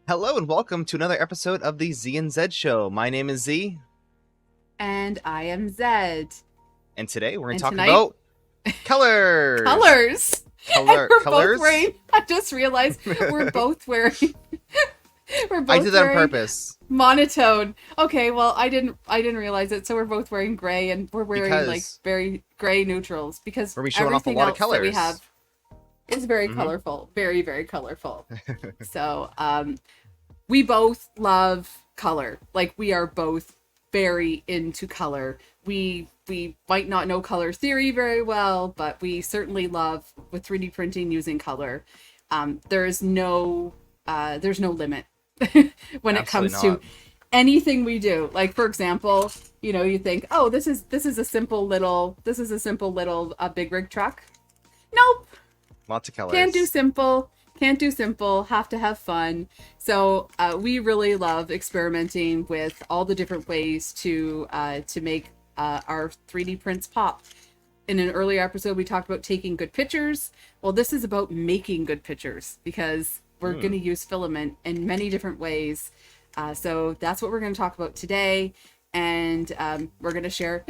Hello and welcome to another episode of the Zee and Zed show. My name is Zee. And I am Zed. And today we're going to And talk tonight, about colors. colors. And we're Colors? both wearing, I just realized we're both wearing, we're both I did that on wearing purpose. monotone. Okay, well, I didn't realize it. So we're both wearing gray and we're wearing Because like very gray neutrals because we're showing off a everything lot of else that we colors. have is very Mhm. colorful. Very, very colorful. So, we both love color. Like, we are both very into color. We might not know color theory very well, but we certainly love with 3D printing using color. There's no limit when it comes Absolutely to anything we do. Like, for example, you think, oh, this is a simple little big rig truck. Nope. Lots of colors. Can't do simple. Have to have fun. So we really love experimenting with all the different ways to make our 3D prints pop. In an earlier episode, we talked about taking good pictures. Well, this is about making good pictures because we're going to use filament in many different ways. So that's what we're going to talk about today. And we're going to share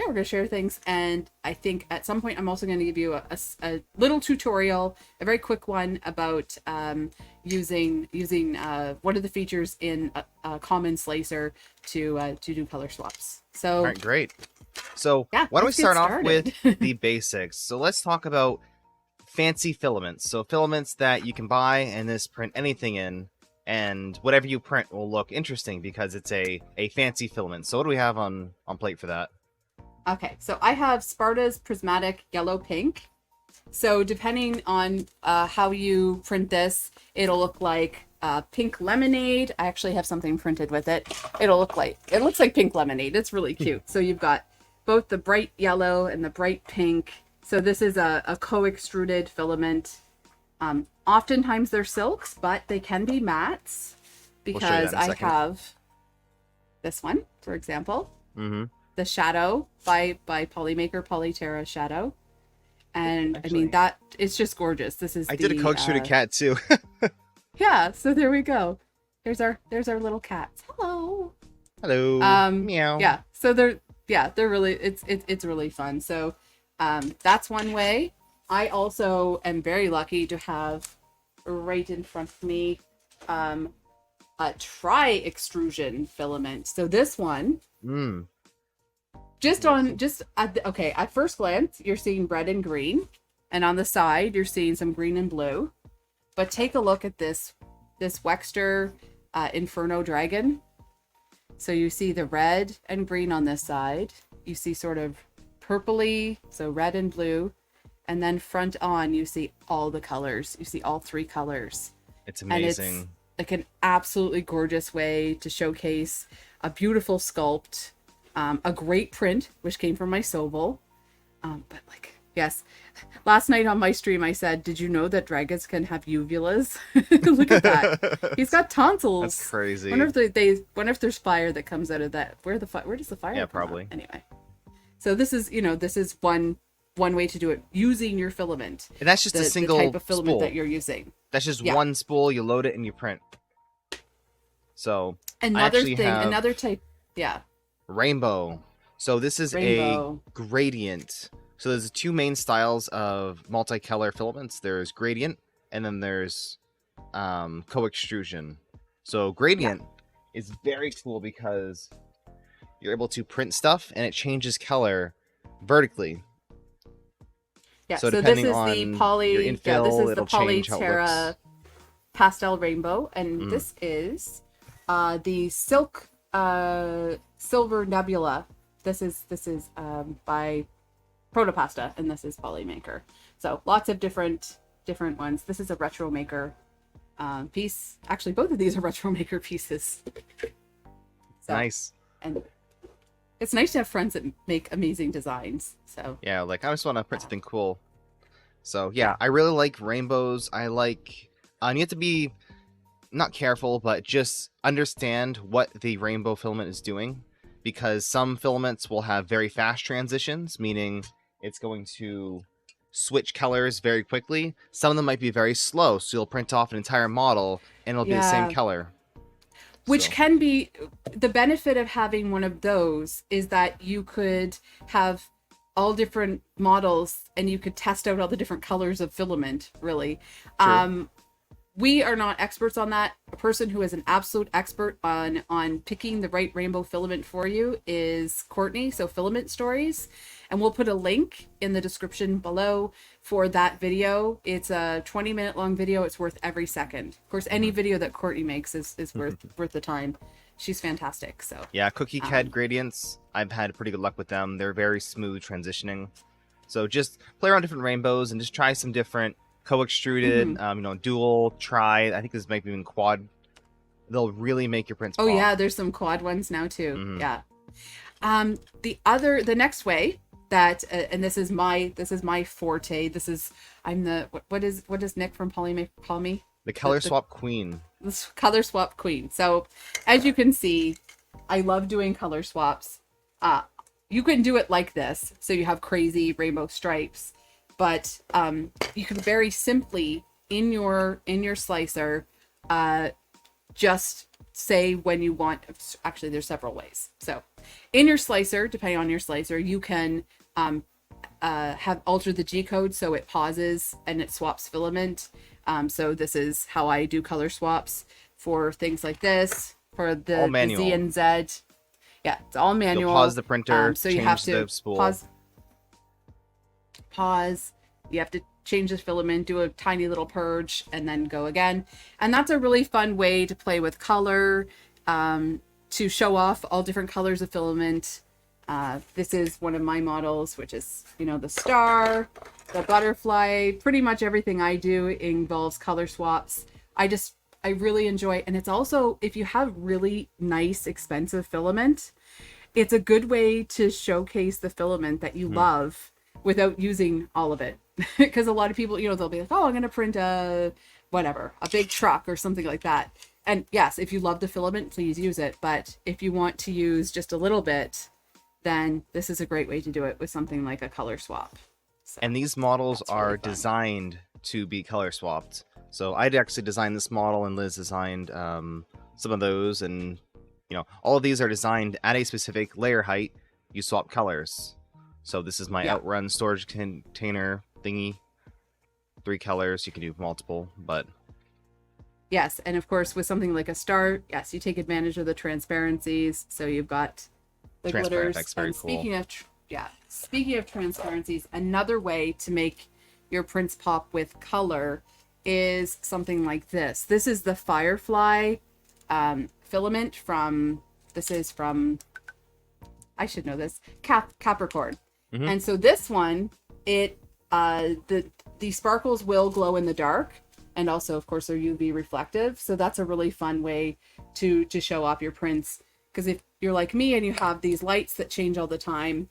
things. And I think at some point I'm also going to give you a little tutorial, a very quick one about using one of the features in a common slicer to do color swaps. So All right, great. So yeah, why don't we let's get start off with started. the basics? So let's talk about fancy filaments. So filaments that you can buy and this print anything in. And whatever you print will look interesting because it's a fancy filament. So what do we have on plate for that? Okay, so I have Sparta's Prismatic Yellow Pink. So depending on how you print this, it'll look like pink lemonade. I actually have something printed with it. It looks like pink lemonade. It's really cute. So you've got both the bright yellow and the bright pink. So this is a co-extruded filament. Oftentimes they're silks, but they can be mattes because I have this one, for example, the Shadow by Polymaker, Polyterra Shadow. And actually, I mean, that it's just gorgeous. This is did a co-extruded cat too. Yeah, so there we go. There's our little cats. Hello. Meow. Yeah, so they're really it's really fun. So that's one way. I also am very lucky to have right in front of me a tri-extrusion filament. So this one, at first glance, you're seeing red and green, and on the side you're seeing some green and blue. But take a look at this Wexter Inferno Dragon. So you see the red and green on this side. You see sort of purpley, so red and blue. And then front on, you see all the colors. You see all three colors. It's amazing. And it's like an absolutely gorgeous way to showcase a beautiful sculpt, a great print, which came from my Sobel. But like, yes, last night on my stream, I said, did you know that dragons can have uvulas? Look at that. He's got tonsils. That's crazy. Wonder if there's fire that comes out of that. Where does the fire come probably. out? Anyway. So this is one way to do it using your filament. And that's just a single the type of filament spool that you're using. That's just one spool. You load it and you print. So another type, rainbow. So this is a gradient. So there's two main styles of multicolor filaments. There's gradient and then there's co-extrusion. So gradient is very cool because you're able to print stuff and it changes color vertically. Yeah, so this is the Polyterra Pastel Rainbow, and this is the Silk Silver Nebula. This is by Protopasta, and this is Polymaker. So lots of different ones. This is a Retro Maker piece. Actually, both of these are Retro Maker pieces. So, nice. And it's nice to have friends that make amazing designs. So yeah, like I just want to print something cool. So yeah, I really like rainbows. I like, you have to be not careful, but just understand what the rainbow filament is doing, because some filaments will have very fast transitions, meaning it's going to switch colors very quickly. Some of them might be very slow, so you'll print off an entire model and it'll be the same color. Which So, can be the benefit of having one of those is that you could have all different models and you could test out all the different colors of filament, really. true. We are not experts on that. A person who is an absolute expert on picking the right rainbow filament for you is Courtney, so Filament Stories. And we'll put a link in the description below for that video. It's a 20-minute long video. It's worth every second. Of course, any video that Courtney makes is worth the time. She's fantastic. So Yeah, cookie CAD gradients, I've had pretty good luck with them. They're very smooth transitioning. So just play around different rainbows and just try some different co-extruded, you know, dual, tri. I think this might be even quad. They'll really make your prints pop. Oh yeah, there's some quad ones now too. Yeah. The next way that and this is my forte. What is Nick from Poly call me? The color swap queen. This color swap queen. So as you can see, I love doing color swaps. You can do it like this, so you have crazy rainbow stripes, but you can very simply in your slicer just say when you want. Actually, there's several ways. So in your slicer, depending on your slicer, you can have alter the G code so it pauses and it swaps filament. So this is how I do color swaps for things like this, for the Zee and Zed. Yeah, it's all manual. You'll pause the printer, so you have to the spool. Pause. You have to change the filament, do a tiny little purge, and then go again. And that's a really fun way to play with color, to show off all different colors of filament. This is one of my models, which is, you know, the star, the butterfly. Pretty much everything I do involves color swaps. I really enjoy, and it's also, if you have really nice, expensive filament, it's a good way to showcase the filament that you love without using all of it. Because a lot of people, you know, they'll be like, oh, I'm going to print a big truck or something like that. And yes, if you love the filament, please use it. But if you want to use just a little bit, then this is a great way to do it with something like a color swap. So, and these models are really designed to be color swapped. So I'd actually designed this model, and Liz designed some of those, and you know, all of these are designed at a specific layer height. You swap colors. So this is my Outrun storage container thingy. 3 colors. You can do multiple, but yes, and of course with something like a star, yes, you take advantage of the transparencies. So you've got the glitters. And speaking of transparencies, another way to make your prints pop with color is something like this. This is the Firefly filament from I should know this, Capricorn. And so this one, the sparkles will glow in the dark, and also of course they're UV reflective. So that's a really fun way to show off your prints. Because if you're like me and you have these lights that change all the time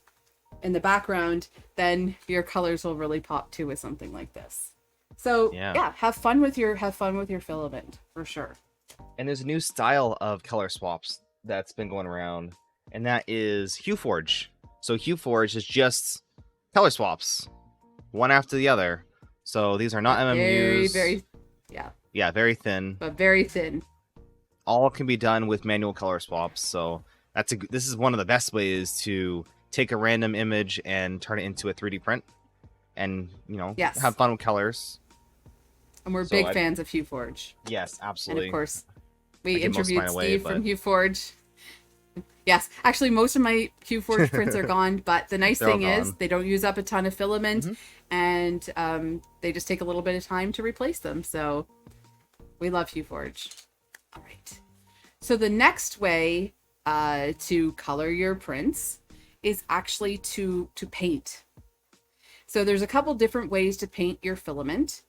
in the background, then your colors will really pop too with something like this. So yeah, have fun with your filament for sure. And there's a new style of color swaps that's been going around, and that is HueForge. So HueForge is just color swaps, one after the other. So these are not MMUs. Very thin. But very thin. All can be done with manual color swaps. So this is one of the best ways to take a random image and turn it into a 3D print, and you know, have fun with colors. And we're big fans of HueForge. Yes, absolutely. And of course, we interviewed Steve from HueForge. Yes, actually, most of my HueForge prints are gone, but the nice thing is they don't use up a ton of filament, and they just take a little bit of time to replace them. So we love HueForge. All right. So the next way to color your prints is actually to paint. So there's a couple different ways to paint your filament.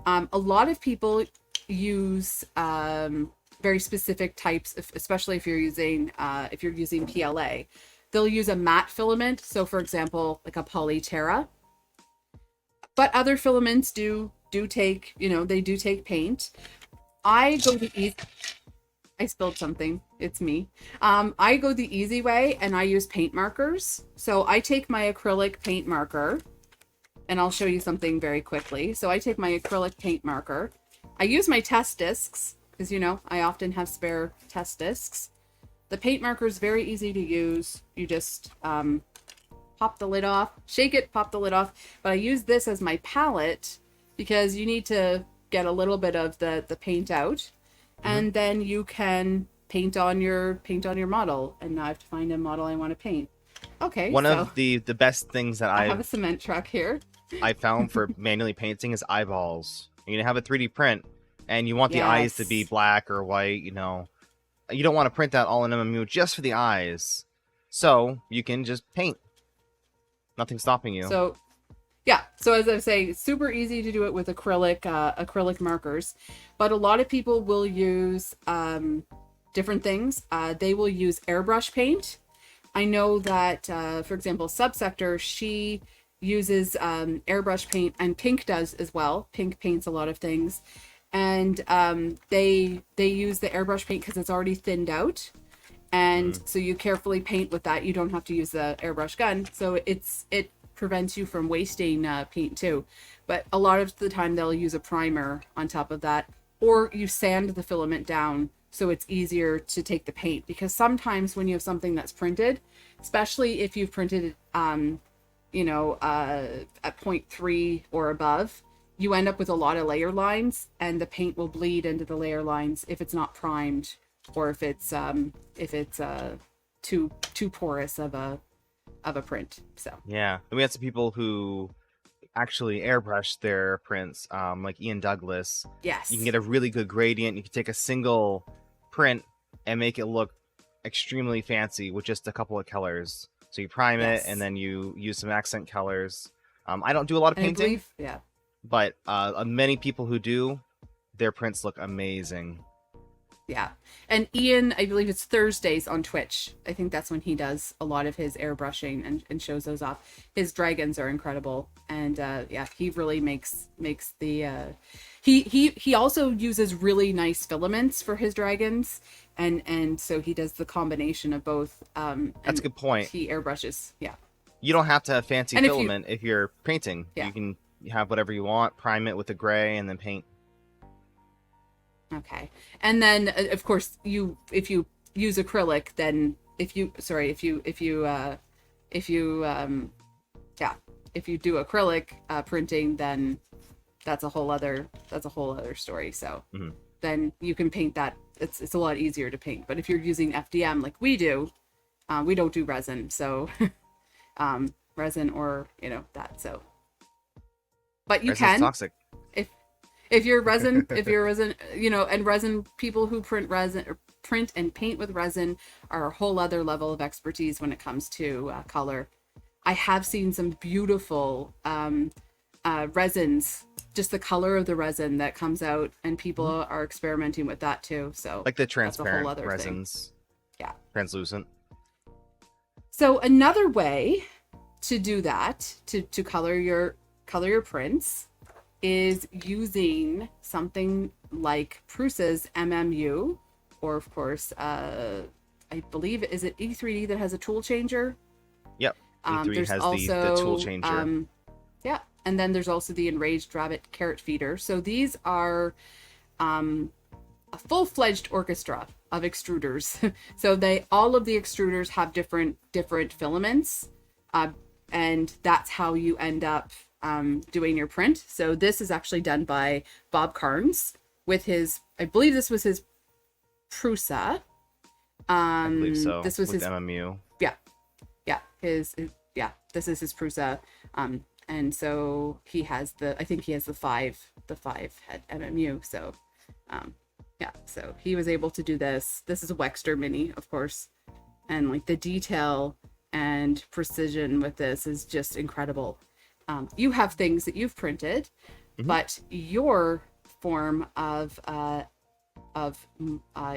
A lot of people use very specific types, especially if you're using PLA. They'll use a matte filament. So for example, like a Polyterra. But other filaments do take, they do take paint. I go the easy. I spilled something. It's me. I go the easy way and I use paint markers. So I take my acrylic paint marker, and I'll show you something very quickly. So I take my acrylic paint marker. I use my test discs, because, you know, I often have spare test discs. The paint marker is very easy to use. You just pop the lid off, shake it, pop the lid off. But I use this as my palette because you need to get a little bit of the paint out, and then you can paint on your model. And now I have to find a model I want to paint. Okay. One of the best things that I have a cement truck here. I found for manually painting is eyeballs. You're gonna have a 3D print, and you want the eyes to be black or white. You know, you don't want to print that all in MMU just for the eyes. So you can just paint. Nothing's stopping you. So, yeah. So as I was saying, it's super easy to do it with acrylic markers, but a lot of people will use different things. They will use airbrush paint. I know that, for example, Subsector, she uses airbrush paint, and Pink does as well. Pink paints a lot of things, and they use the airbrush paint because it's already thinned out, and so you carefully paint with that. You don't have to use the airbrush gun, so it prevents you from wasting paint too. But a lot of the time they'll use a primer on top of that, or you sand the filament down so it's easier to take the paint, because sometimes when you have something that's printed, especially if you've printed you know, at 0.3 or above, you end up with a lot of layer lines, and the paint will bleed into the layer lines if it's not primed, or if it's too porous of a print. So yeah, and we had some people who actually airbrush their prints, like Ian Douglas. Yes, you can get a really good gradient. You can take a single print and make it look extremely fancy with just a couple of colors. So you prime it, and then you use some accent colors. I don't do a lot of painting, but many people who do, their prints look amazing. Yeah. And Ian, I believe it's Thursdays on Twitch. I think that's when he does a lot of his airbrushing and shows those off. His dragons are incredible. And yeah, he really makes the he also uses really nice filaments for his dragons. And so he does the combination of both. That's a good point. He airbrushes. Yeah. You don't have to have fancy filament if you're painting. Yeah. You can have whatever you want, prime it with a gray, and then paint. Okay. And then of course if you use acrylic, then if you do acrylic printing, then that's a whole other story. So then you can paint that. It's a lot easier to paint. But if you're using FDM like we do, we don't do resin. So resin or that. So but you Resin's can toxic. If you're resin, and resin people who print and paint with resin are a whole other level of expertise when it comes to color. I have seen some beautiful resins, just the color of the resin that comes out, and people are experimenting with that too. So like the transparent that's a whole other resins. Thing. Yeah. Translucent. So another way to do that, to color your prints, is using something like Prusa's MMU, or of course, I believe, is it E3D that has a tool changer? Yep, E3 has the tool changer. Yeah, and then there's also the Enraged Rabbit Carrot Feeder. So these are a full-fledged orchestra of extruders. So all of the extruders have different filaments, and that's how you end up doing your print. So this is actually done by Bob Carnes with his, I believe this was his Prusa. I believe so. This was with his MMU. Yeah, this is his Prusa. And so I think he has the five head MMU. So so he was able to do this. This is a Wexter Mini, of course, and like the detail and precision with this is just incredible. You have things that you've printed, but your form of I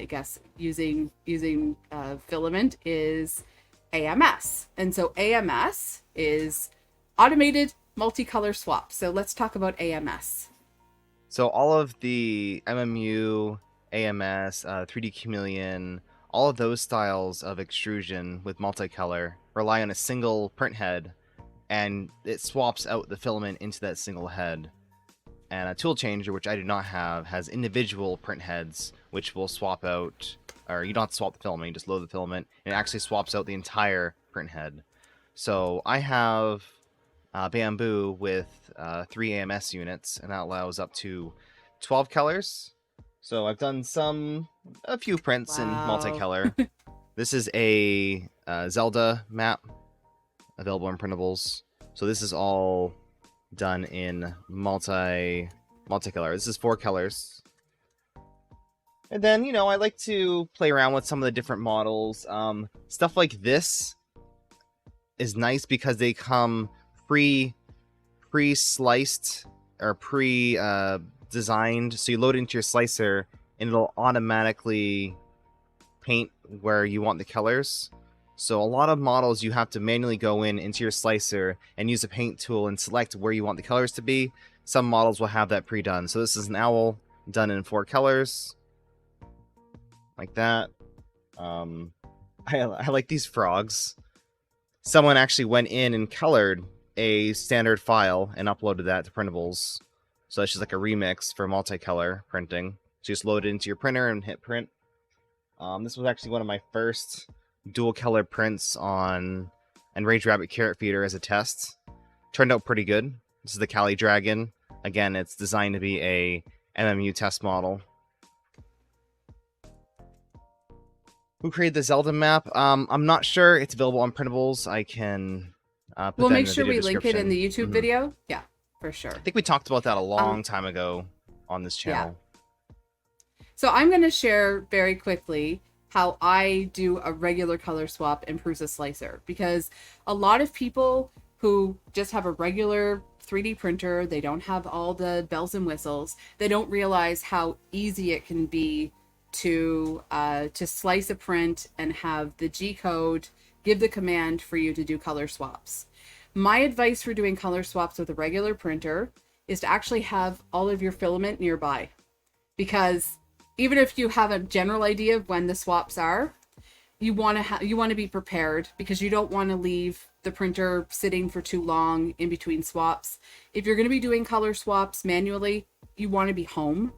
guess using filament is AMS, and so AMS is automated multicolor swap. So let's talk about AMS. So all of the MMU, AMS, 3D Chameleon, all of those styles of extrusion with multicolor rely on a single print head, and it swaps out the filament into that single head. And a Toolchanger, which I do not have, has individual print heads which will swap out, or you don't have to swap the filament, you just load the filament, and it actually swaps out the entire print head. So I have Bamboo with 3 AMS units, and that allows up to 12 colors. So I've done a few prints in multicolor. This is a Zelda map available in printables. So this is all done in multicolor. This is 4 colors. And then, you know, I like to play around with some of the different models. Stuff like this is nice because they come pre-sliced or pre-designed. So you load it into your slicer and it'll automatically paint where you want the colors. So a lot of models you have to manually go into your slicer and use a paint tool and select where you want the colors to be. Some models will have that pre-done. So this is an owl done in 4 colors. Like that. I like these frogs. Someone actually went in and colored a standard file and uploaded that to printables. So it's just like a remix for multicolor printing. So you just load it into your printer and hit print. This was actually one of my first dual color prints on Enraged Rabbit Carrot Feeder as a test. Turned out pretty good. This is the Cali Dragon. Again, it's designed to be a MMU test model. Who created the Zelda map? I'm not sure. It's available on printables. I can put we'll that make in the sure video we link it in the YouTube video. Yeah, for sure. I think we talked about that a long time ago on this channel. Yeah. So I'm going to share very quickly how I do a regular color swap in Prusa Slicer, because a lot of people who just have a regular 3D printer, they don't have all the bells and whistles, they don't realize how easy it can be to slice a print and have the G code give the command for you to do color swaps. My advice for doing color swaps with a regular printer is to actually have all of your filament nearby, because even if you have a general idea of when the swaps are, you want to be prepared, because you don't want to leave the printer sitting for too long in between swaps. If you're going to be doing color swaps manually, you want to be home,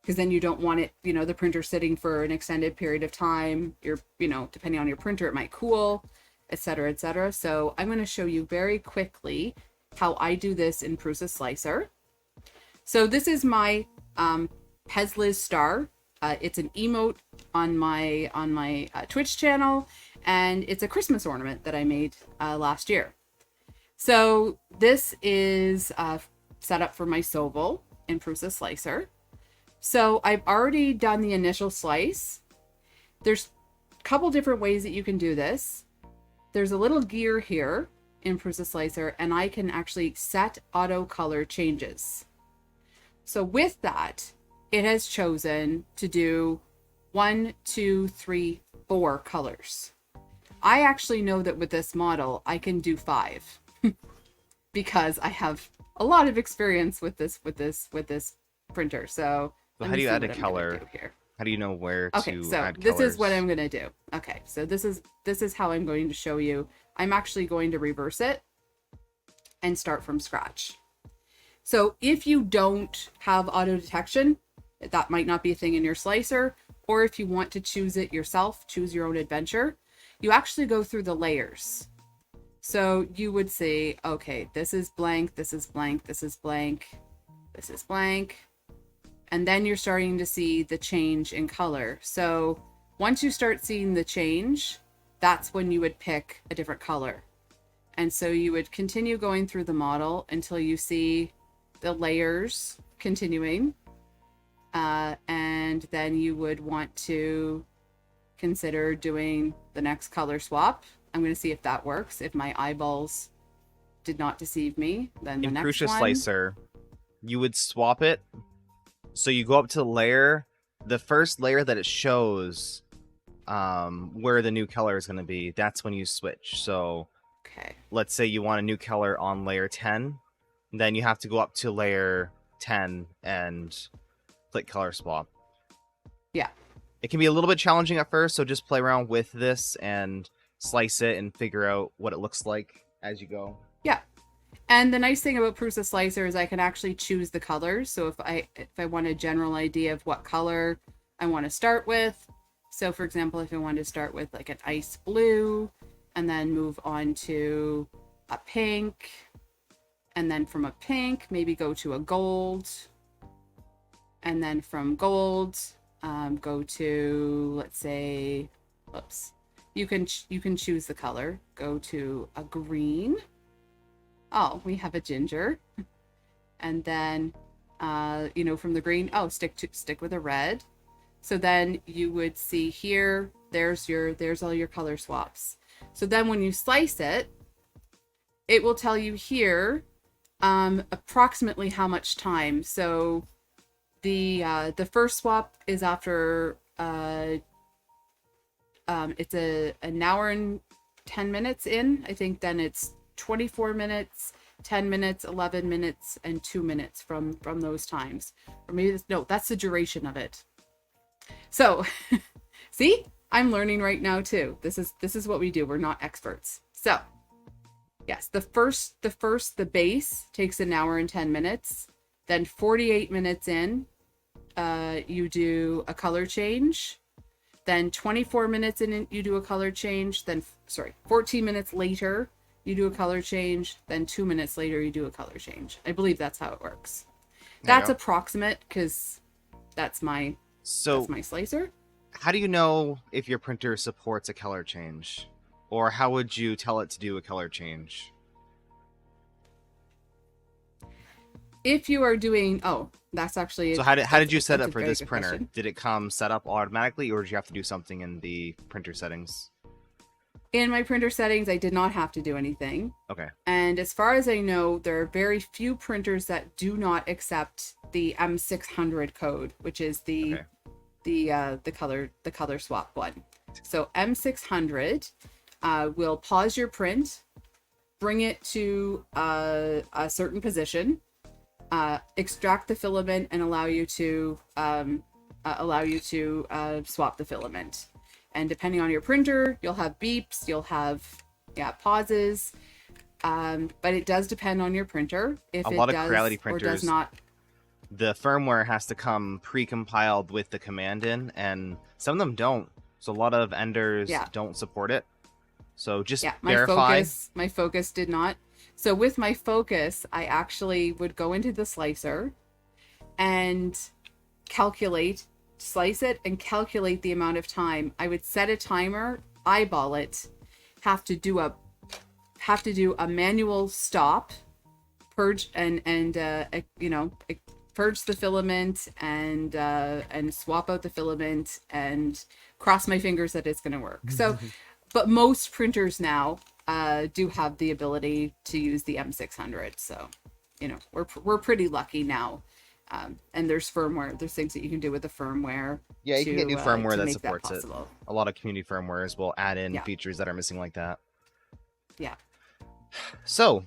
because then you don't want it, you know, the printer sitting for an extended period of time. Depending on your printer, it might cool, etc., etc. So I'm going to show you very quickly how I do this in Prusa Slicer. So this is my Pezliz star. It's an emote on my Twitch channel, and it's a Christmas ornament that I made last year. So this is set up for my Soval in Prusa Slicer. So I've already done the initial slice. There's a couple different ways that you can do this. There's a little gear here in Prusa Slicer, and I can actually set auto color changes. So with that, it has chosen to do 1, 2, 3, 4 colors. I actually know that with this model, I can do 5 because I have a lot of experience with this printer. So how do you add a color? How do you know where to add colors? This is what I'm going to do. Okay, so this is how I'm going to show you. I'm actually going to reverse it and start from scratch. So if you don't have auto detection, that might not be a thing in your slicer, or if you want to choose it yourself, choose your own adventure, you actually go through the layers. So you would say, okay, this is blank, this is blank, this is blank, this is blank. And then you're starting to see the change in color. So once you start seeing the change, that's when you would pick a different color. And so you would continue going through the model until you see the layers continuing. And then you would want to consider doing the next color swap. I'm going to see if that works. If my eyeballs did not deceive me, then the next one. In Prusa Slicer, you would swap it. So you go up to the layer, the first layer that it shows where the new color is going to be. That's when you switch. So okay, let's say you want a new color on layer 10. Then you have to go up to layer 10 and click color swap. Yeah. It can be a little bit challenging at first, so just play around with this and slice it and figure out what it looks like as you go. Yeah. And the nice thing about Prusa Slicer is I can actually choose the colors. So if I want a general idea of what color I want to start with. So for example, if I want to start with like an ice blue and then move on to a pink, and then from a pink, maybe go to a gold, and then from gold, go to, let's say, whoops, you can choose the color. Go to a green. Oh, we have a ginger. And then, you know, from the green, oh, stick with a red. So then you would see here, there's all your color swaps. So then when you slice it, it will tell you here approximately how much time. So the first swap is after it's an hour and 10 minutes in. I think then it's 24 minutes, 10 minutes, 11 minutes, and 2 minutes from those times. Or maybe that's the duration of it. So see, I'm learning right now too. This is what we do. We're not experts. So yes, the base takes an hour and 10 minutes. Then 48 minutes in, you do a color change. Then 24 minutes in, you do a color change. Then, 14 minutes later, you do a color change. Then 2 minutes later, you do a color change. I believe that's how it works. That's approximate because that's my slicer. How do you know if your printer supports a color change? Or how would you tell it to do a color change? If you are doing, that's actually... So how did you set up for this printer? Question. Did it come set up automatically, or did you have to do something in the printer settings? In my printer settings, I did not have to do anything. Okay. And as far as I know, there are very few printers that do not accept the M600 code, which is the color swap one. So M600 will pause your print, bring it to a certain position, extract the filament, and allow you to swap the filament. And depending on your printer, you'll have beeps, you'll have pauses, but it does depend on your printer. If a lot of Creality printers or does not, the firmware has to come pre-compiled with the command in, and some of them don't. So a lot of vendors don't support it. So just verify. My Focus did not. So with my Focus, I actually would go into the slicer and slice it and calculate the amount of time. I would set a timer, eyeball it, have to do a manual stop, purge and purge the filament and swap out the filament and cross my fingers that it's going to work. So, but most printers now do have the ability to use the M600. So, we're pretty lucky now. And there's firmware. There's things that you can do with the firmware. Yeah, you can get new firmware that supports it. A lot of community firmwares will add in features that are missing like that. Yeah. So,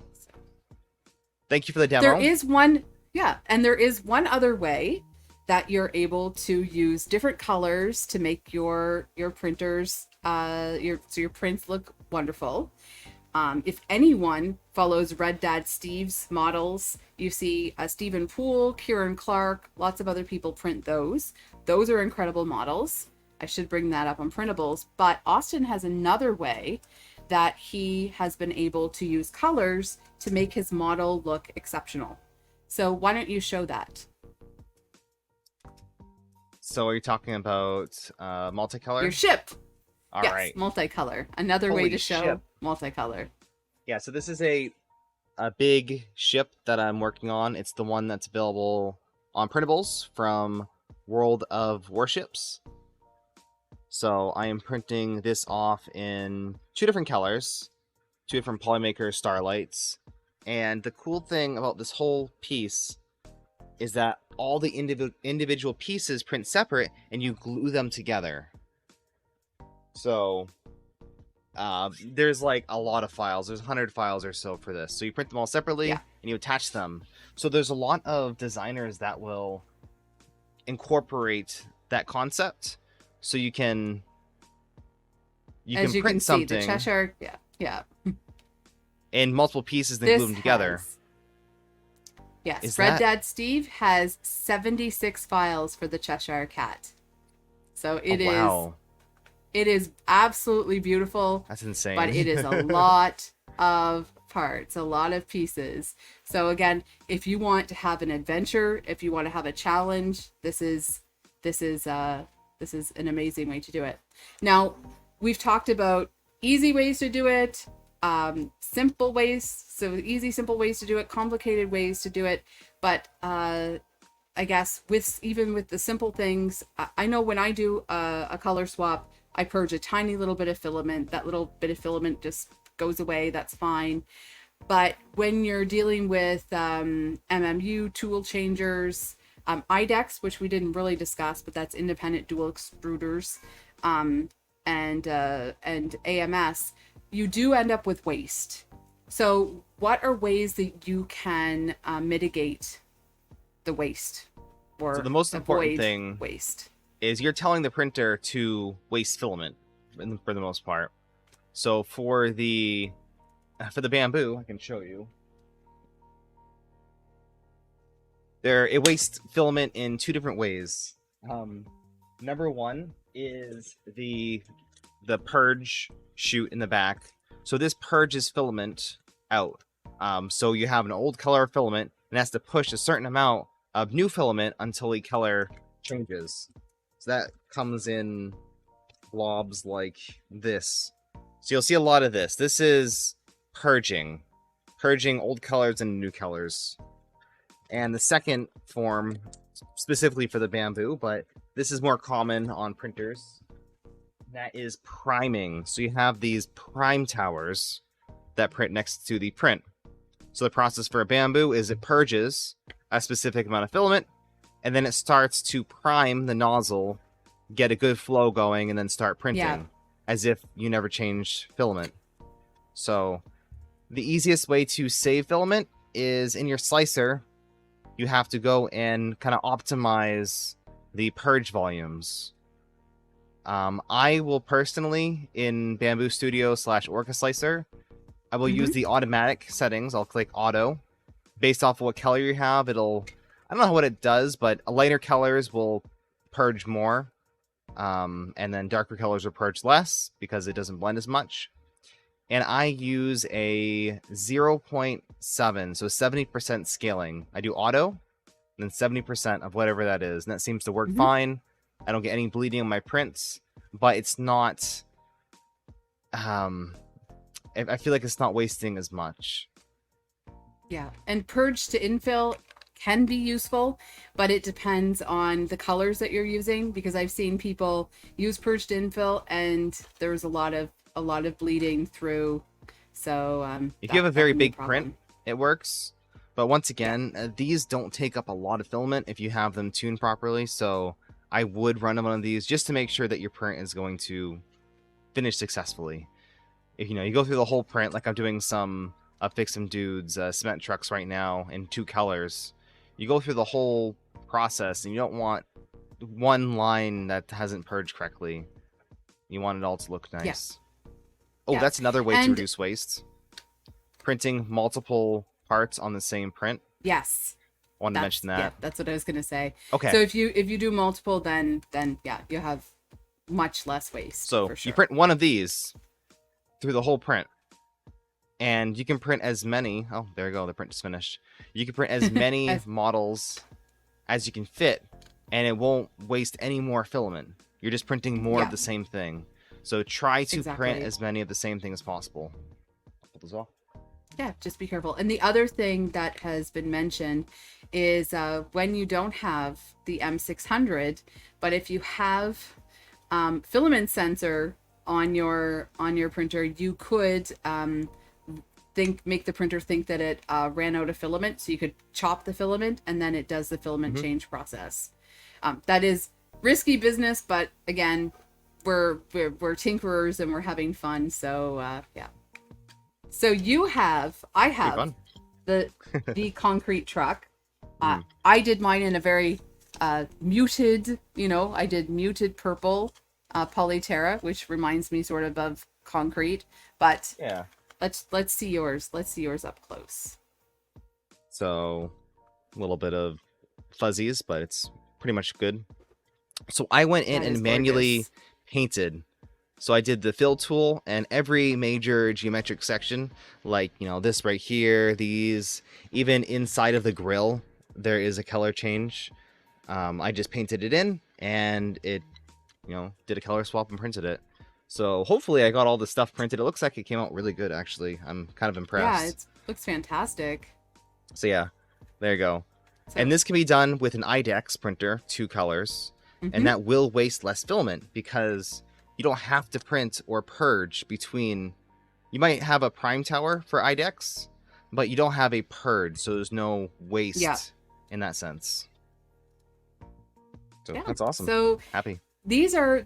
thank you for the demo. There is one other way that you're able to use different colors to make your printers, your prints look wonderful. If anyone follows Red Dad Steve's models, you see Stephen Poole, Kieran Clark, lots of other people print those. Those are incredible models. I should bring that up on printables. But Austin has another way that he has been able to use colors to make his model look exceptional. So why don't you show that? So are you talking about multicolor? Your ship. All right. Multicolor. Another way to show multicolor. Yeah, so this is a big ship that I'm working on. It's the one that's available on printables from World of Warships. So I am printing this off in 2 different colors, 2 different Polymaker Starlights. And the cool thing about this whole piece is that all the individual pieces print separate and you glue them together. So there's like a lot of files. There's 100 files or so for this. So you print them all separately and you attach them. So there's a lot of designers that will incorporate that concept. So you can print something. See, the Cheshire, in multiple pieces, then glue them together. Yes, Red Dad Steve has 76 files for the Cheshire Cat. So Wow. it is absolutely beautiful. That's insane. But it is a lot of parts, a lot of pieces. So again, if you want to have an adventure, if you want to have a challenge, this is an amazing way to do it. Now, we've talked about easy ways to do it, simple ways, so easy, simple ways to do it, complicated ways to do it. But I guess even with the simple things, I know when I do a color swap, I purge a tiny little bit of filament. That little bit of filament just goes away. That's fine. But when you're dealing with MMU, Toolchangers, IDEX, which we didn't really discuss, but that's independent dual extruders, and AMS, you do end up with waste. So what are ways that you can mitigate the waste, or so the most important thing waste is you're telling the printer to waste filament for the most part. So for the bamboo, I can show you. It wastes filament in two different ways. Number one is the purge chute in the back. So this purges filament out. So you have an old color filament and it has to push a certain amount of new filament until the color changes. So that comes in blobs like this. So you'll see a lot of this. This is purging old colors and new colors. And the second form, specifically for the bamboo, but this is more common on printers, that is priming. So you have these prime towers that print next to the print. So the process for a bamboo is it purges a specific amount of filament, and then it starts to prime the nozzle, get a good flow going, and then start printing as if you never changed filament. So the easiest way to save filament is in your slicer. You have to go and kind of optimize the purge volumes. I will personally, in Bamboo Studio / Orca Slicer, I will use the automatic settings. I'll click auto. Based off of what color you have, I don't know what it does, but lighter colors will purge more. And then darker colors will purge less because it doesn't blend as much. And I use a 0.7, so 70% scaling. I do auto, and then 70% of whatever that is. And that seems to work fine. I don't get any bleeding on my prints, but it's not... I feel like it's not wasting as much. Yeah, and purge to infill can be useful, but it depends on the colors that you're using, because I've seen people use purge to infill and there's a lot of bleeding through. So if you have a very big print, it works. But once again, these don't take up a lot of filament if you have them tuned properly. So I would run one of these just to make sure that your print is going to finish successfully. If you go through the whole print, like I'm doing some Fix Some Dudes cement trucks right now in 2 colors. You go through the whole process and you don't want one line that hasn't purged correctly. You want it all to look nice. Yeah. Oh, that's another way to reduce waste. Printing multiple parts on the same print. Yes. I wanted to mention that. Yeah, that's what I was going to say. Okay. So if you do multiple, then yeah, you have much less waste. So for sure. You print one of these through the whole print. And you can print as many... Oh, there you go. The print is finished. You can print as many models as you can fit, and it won't waste any more filament. You're just printing more of the same thing. So try to print as many of the same thing as possible. I'll put this off. Yeah, just be careful. And the other thing that has been mentioned is when you don't have the M600, but if you have filament sensor on your printer, you could... make the printer think that it ran out of filament, so you could chop the filament and then it does the filament change process. That is risky business, but again, we're tinkerers and we're having fun. So yeah. So I have the concrete truck. I did mine in a very muted, I did muted purple Polyterra, which reminds me sort of concrete, but yeah. Let's see yours. Let's see yours up close. So, a little bit of fuzzies, but it's pretty much good. So I went in That and is manually gorgeous. painted. So I did the fill tool and every major geometric section, like, you know, this right here, these, even inside of the grill, there is a color change. I just painted it in and it, you know, did a color swap and printed it. So hopefully I got all the stuff printed. It looks like it came out really good, actually. I'm kind of Yeah, impressed. it looks fantastic. So yeah, there you go. So, And this can be done with an IDEX printer, 2 colors, and that will waste less filament because you don't have to print or purge between. You might have a prime tower for IDEX, but you don't have a purge, so there's no waste in that sense. So yeah. that's awesome. So Happy. these are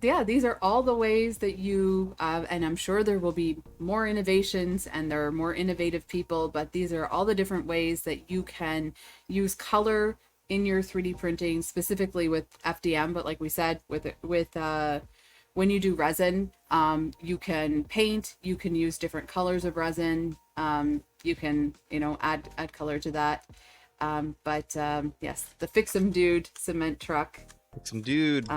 all the ways that you and I'm sure there will be more innovations and there are more innovative people, but these are all the different ways that you can use color in your 3D printing, specifically with FDM. But like we said, with when you do resin, you can paint, you can use different colors of resin, you can, you know, add color to that. Yes, the Fix-em Dude cement truck. Fix-em Dude.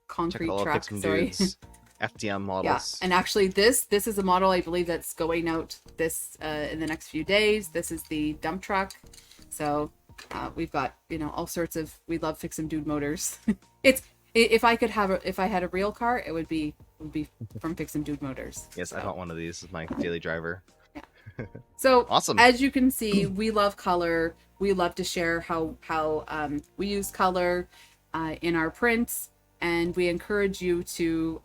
Concrete Check out all truck. Fix-em Sorry. Dudes. FDM models. Yeah, and actually this is a model I believe that's going out this in the next few days. This is the dump truck. So we've got, you know, all sorts of, we love Fix-em Dude motors. If I had a real car, it would be from Fix-em Dude motors. Yes, so. I bought one of these as my daily driver. Yeah. So Awesome. As you can see, we love color. We love to share how we use color in our prints. And we encourage you to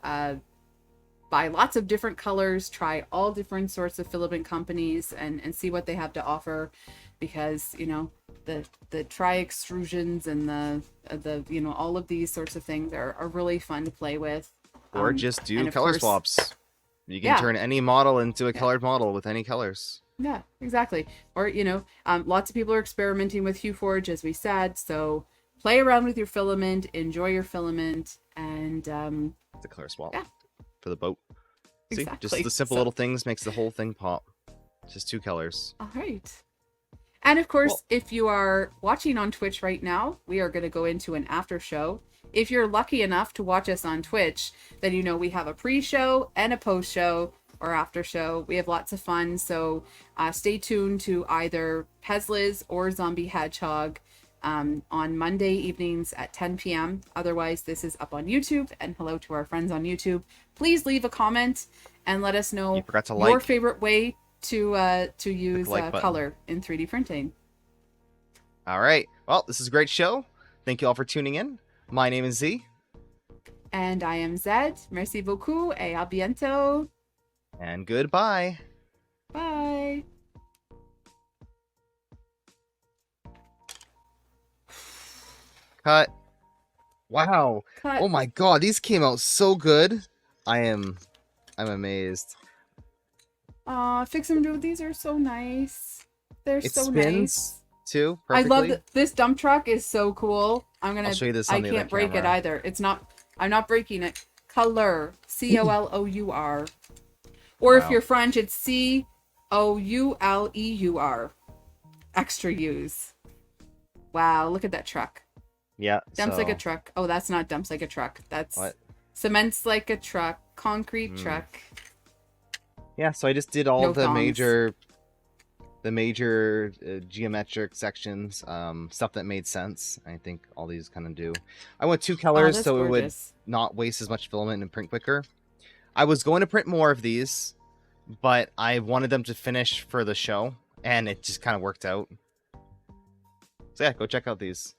buy lots of different colors, try all different sorts of filament companies, and see what they have to offer, because, you know, the tri extrusions and the you know, all of these sorts of things are really fun to play with. Or just do color swaps. You can turn any model into a colored model with any colors. Yeah, exactly. Or, you know, lots of people are experimenting with HueForge, as we said, so play around with your filament, enjoy your filament, and the color swap for the boat. See, exactly. just the simple little things makes the whole thing pop. Just 2 colors. All right. And of course, if you are watching on Twitch right now, we are going to go into an after show. If you're lucky enough to watch us on Twitch, then you know we have a pre-show and a post-show or after show. We have lots of fun, so stay tuned to either Pezliz or Zombie Hedgehog on Monday evenings at 10 p.m. Otherwise, this is up on YouTube, and hello to our friends on YouTube. Please leave a comment and let us know your favorite way to use color in 3D printing. All right. Well, this is a great show. Thank you all for tuning in. My name is Zee. And I am Zed. Merci beaucoup et à bientôt. And goodbye. Bye. Cut. Wow. Cut. Oh my god, these came out so good. I'm amazed. Fix-em Dude, these are so nice. They're so nice. Too perfectly. I love this dump truck is so cool. I'll show you this on the other camera. I can't break it either. I'm not breaking it. Color. COLOUR. Or if you're French, it's COULEUR. Extra use. Wow, look at that truck. Yeah. Dumps like a truck. Oh, that's not dumps like a truck. That's what? Cements like a truck. Concrete truck. Yeah, so I just did all the major geometric sections, stuff that made sense. I think all these kind of do. I went 2 colors so it would not waste as much filament and print quicker. I was going to print more of these, but I wanted them to finish for the show, and it just kind of worked out. So yeah, go check out these.